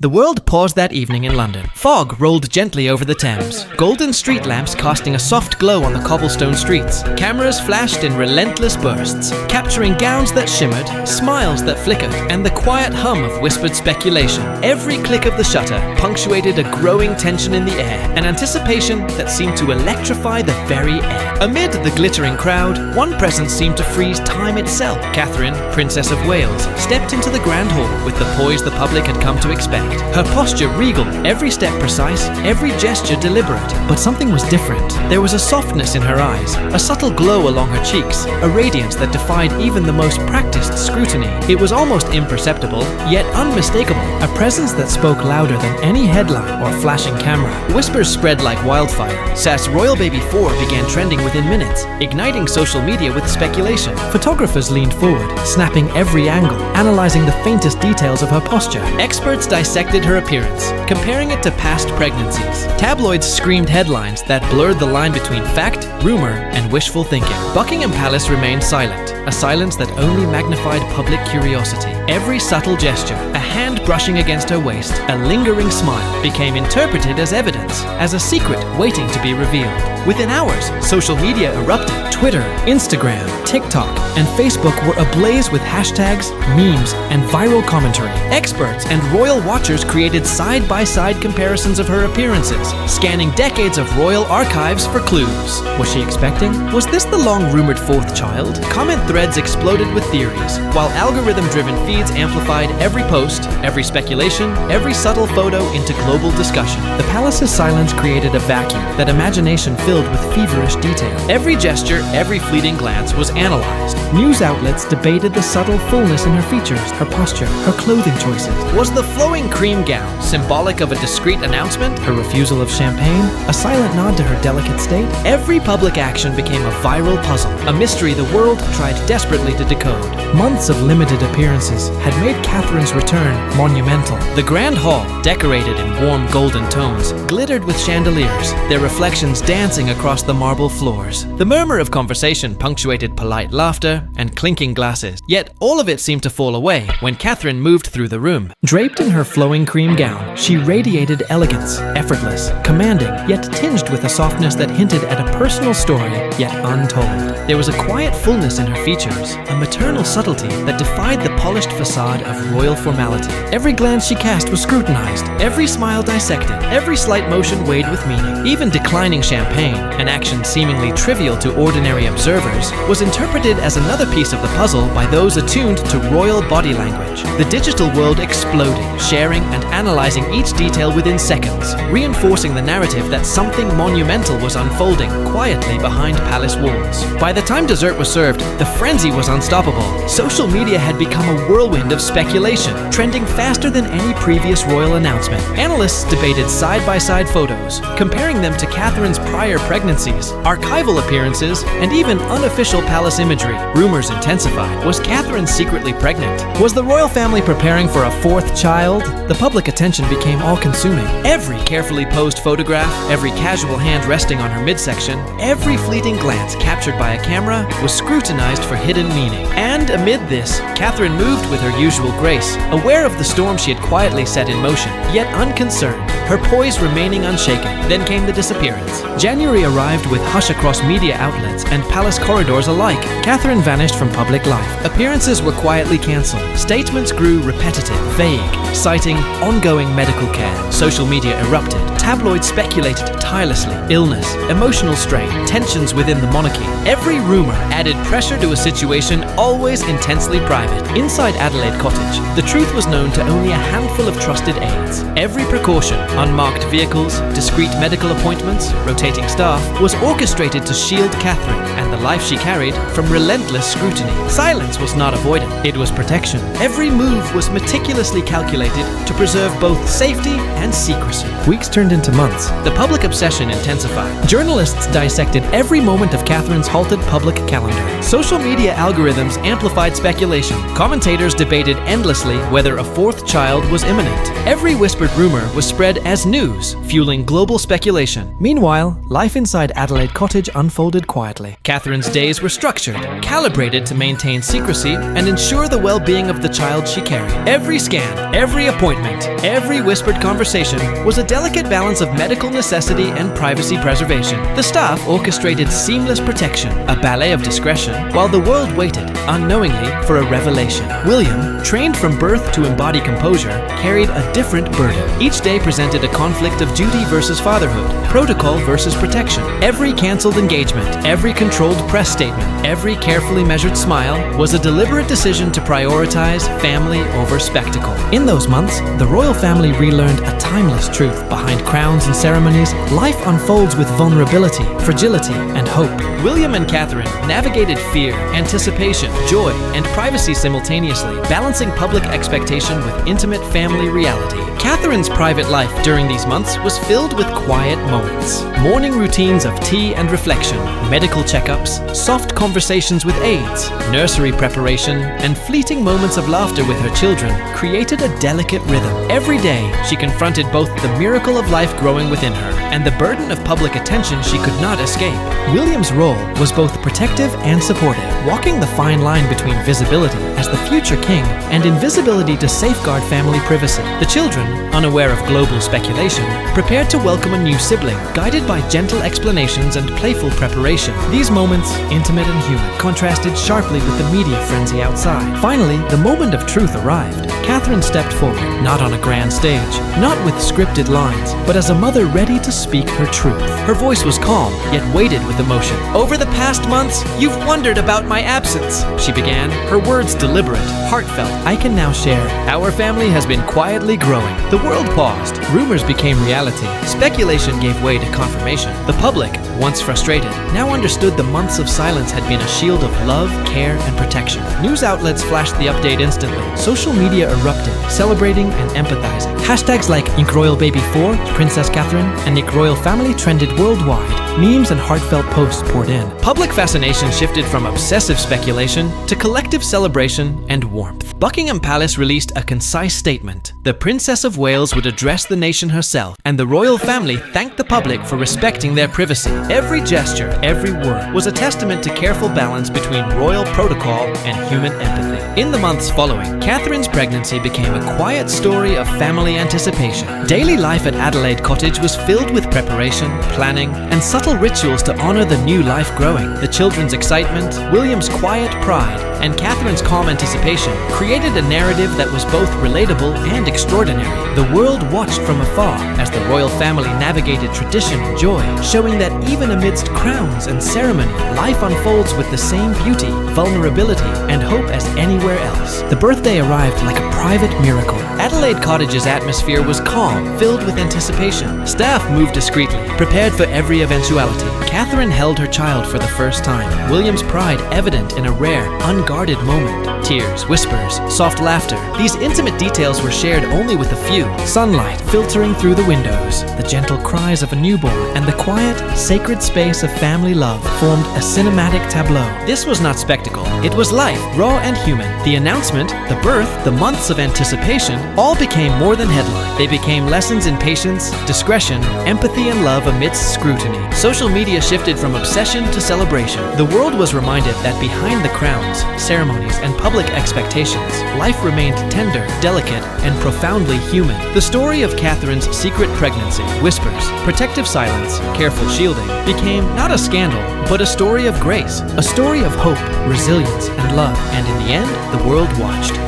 The world paused that evening in London. Fog rolled gently over the Thames, golden street lamps casting a soft glow on the cobblestone streets. Cameras flashed in relentless bursts, capturing gowns that shimmered, smiles that flickered, and the quiet hum of whispered speculation. Every click of the shutter punctuated a growing tension in the air, an anticipation that seemed to electrify the very air. Amid the glittering crowd, one presence seemed to freeze time itself. Catherine, Princess of Wales, stepped into the Grand Hall with the poise the public had come to expect. Her posture regal, every step precise, every gesture deliberate. But something was different. There was a softness in her eyes, a subtle glow along her cheeks, a radiance that defied even the most practiced scrutiny. It was almost imperceptible, yet unmistakable, a presence that spoke louder than any headline or flashing camera. Whispers spread like wildfire. Sass Royal Baby 4 began trending within minutes, igniting social media with speculation. Photographers leaned forward, snapping every angle, analyzing the faintest details of her posture. Experts dissected her appearance, comparing it to past pregnancies. Tabloids screamed headlines that blurred the line between fact, rumor, and wishful thinking. Buckingham Palace remained silent, a silence that only magnified public curiosity. Every subtle gesture, a hand brushing against her waist, a lingering smile, became interpreted as evidence, as a secret waiting to be revealed. Within hours, social media erupted. Twitter, Instagram, TikTok, and Facebook were ablaze with hashtags, memes, and viral commentary. Experts and royal watchers created side-by-side comparisons of her appearances, scanning decades of royal archives for clues. Was she expecting? Was this the long-rumored fourth child? Comment threads exploded with theories, while algorithm-driven feeds amplified every post, every speculation, every subtle photo into global discussion. The palace's silence created a vacuum that imagination filled with feverish detail. Every gesture, every fleeting glance was analyzed. News outlets debated the subtle fullness in her features, her posture, her clothing choices. Was the flowing cream gown symbolic of a discreet announcement? Her refusal of champagne? A silent nod to her delicate state? Every public action became a viral puzzle, a mystery the world tried desperately to decode. Months of limited appearances had made Catherine's return monumental. The Grand Hall, decorated in warm golden tones, glittered with chandeliers, their reflections dancing across the marble floors. The murmur of conversation punctuated polite laughter and clinking glasses, yet all of it seemed to fall away when Catherine moved through the room. Draped in her flowing cream gown, she radiated elegance, effortless, commanding, yet tinged with a softness that hinted at a personal story, yet untold. There was a quiet fullness in her features, a maternal subtlety that defied the polished facade of royal formality. Every glance she cast was scrutinized, every smile dissected, every slight motion weighed with meaning. Even declining champagne, an action seemingly trivial to ordinary observers, was interpreted as another piece of the puzzle by those attuned to royal body language. The digital world exploded, sharing and analyzing each detail within seconds, reinforcing the narrative that something monumental was unfolding quietly behind palace walls. By the time dessert was served, the frenzy was unstoppable. Social media had become a whirlwind of speculation, trending faster than any previous royal announcement. Analysts debated side-by-side photos, comparing them to Catherine's prior pregnancies, archival appearances, and even unofficial palace imagery. Rumors intensified. Was Catherine secretly pregnant? Was the royal family preparing for a fourth child? The public attention became all-consuming. Every carefully posed photograph, every casual hand resting on her midsection, every fleeting glance captured by a camera was scrutinized for hidden meaning. And amid this, Catherine moved with her usual grace, aware of the storm she had quietly set in motion, yet unconcerned, her poise remaining unshaken. Then came the disappearance. January arrived with hush across media outlets and palace corridors alike. Catherine vanished from public life. Appearances were quietly cancelled. Statements grew repetitive, vague, citing ongoing medical care. Social media erupted. Tabloids speculated tirelessly. Illness, emotional strain, tensions within the monarchy. Every rumor added pressure to a situation always intensely private. Inside Adelaide Cottage, the truth was known to only a handful of trusted aides. Every precaution, unmarked vehicles, discreet medical appointments, rotating staff, was orchestrated to shield Catherine and the life she carried from relentless scrutiny. Silence was not avoided, it was protection. Every move was meticulously calculated to preserve both safety and secrecy. Weeks turned turned into months, the public obsession intensified. Journalists dissected every moment of Catherine's halted public calendar. Social media algorithms amplified speculation. Commentators debated endlessly whether a fourth child was imminent. Every whispered rumor was spread as news, fueling global speculation. Meanwhile, life inside Adelaide Cottage unfolded quietly. Catherine's days were structured, calibrated to maintain secrecy and ensure the well-being of the child she carried. Every scan, every appointment, every whispered conversation was a delicate balance of medical necessity and privacy preservation. The staff orchestrated seamless protection, a ballet of discretion, while the world waited, unknowingly, for a revelation. William, trained from birth to embody composure, carried a different burden. Each day presented a conflict of duty versus fatherhood, protocol versus protection. Every cancelled engagement, every controlled press statement, every carefully measured smile was a deliberate decision to prioritize family over spectacle. In those months, the royal family relearned a timeless truth. Behind crowns and ceremonies, life unfolds with vulnerability, fragility, and hope. William and Catherine navigated fear, anticipation, joy, and privacy simultaneously, balancing public expectation with intimate family reality. Catherine's private life during these months was filled with quiet moments. Morning routines of tea and reflection, medical checkups, soft conversations with aides, nursery preparation, and fleeting moments of laughter with her children created a delicate rhythm. Every day, she confronted both the miracle of life growing within her and the burden of public attention she could not escape. William's role was both protective and supportive, walking the fine line between visibility as the future king and invisibility to safeguard family privacy. The children, unaware of global speculation, prepared to welcome a new sibling, guided by gentle explanations and playful preparation. These moments, intimate and human, contrasted sharply with the media frenzy outside. Finally, the moment of truth arrived. Catherine stepped forward, not on a grand stage, not with scripted lines, but as a mother ready to speak her truth. Her voice was calm, yet weighted with emotion. "Over the past months, you've wondered about my absence," she began, her words deliberate, heartfelt. "I can now share. Our family has been quietly growing." The world paused. Rumors became reality. Speculation gave way to confirmation. The public, once frustrated, now understood the months of silence had been a shield of love, care, and protection. News outlets flashed the update instantly. Social media erupted, celebrating and empathizing. Hashtags like InkRoyalBaby4, Princess Catherine, and InkRoyalFamily trended worldwide. Memes and heartfelt posts poured in. Public fascination shifted from obsessive speculation to collective celebration and warmth. Buckingham Palace released a concise statement. The Princess of Wales would address the nation herself, and the royal family thanked the public for respecting their privacy. Every gesture, every word, was a testament to careful balance between royal protocol and human empathy. In the months following, Catherine's pregnancy became a quiet story of family anticipation. Daily life at Adelaide Cottage was filled with preparation, planning, and subtle rituals to honor the new life growing. The children's excitement, William's quiet pride, and Catherine's calm anticipation created a narrative that was both relatable and extraordinary. The world watched from afar as the royal family navigated tradition and joy, showing that even amidst crowns and ceremony, life unfolds with the same beauty, vulnerability, and hope as anywhere else. The birthday arrived like a private miracle. Adelaide Cottage's atmosphere was calm, filled with anticipation. Staff moved discreetly, prepared for every eventuality. Catherine held her child for the first time, William's pride evident in a rare, unguarded moment. Tears, whispers, soft laughter. These intimate details were shared only with a few. Sunlight filtering through the windows, the gentle cries of a newborn, and the quiet, sacred space of family love formed a cinematic tableau. This was not spectacle. It was life, raw and human. The announcement, the birth, the months of anticipation, all became more than headline. They became lessons in patience, discretion, empathy, and love amidst scrutiny. Social media shifted from obsession to celebration. The world was reminded that behind the crowns, ceremonies, and public expectations, life remained tender, delicate, and profoundly human. The story of Catherine's secret pregnancy, whispers, protective silence, careful shielding, became not a scandal, but a story of grace, a story of hope, resilience, and love. And in the end, the world watched.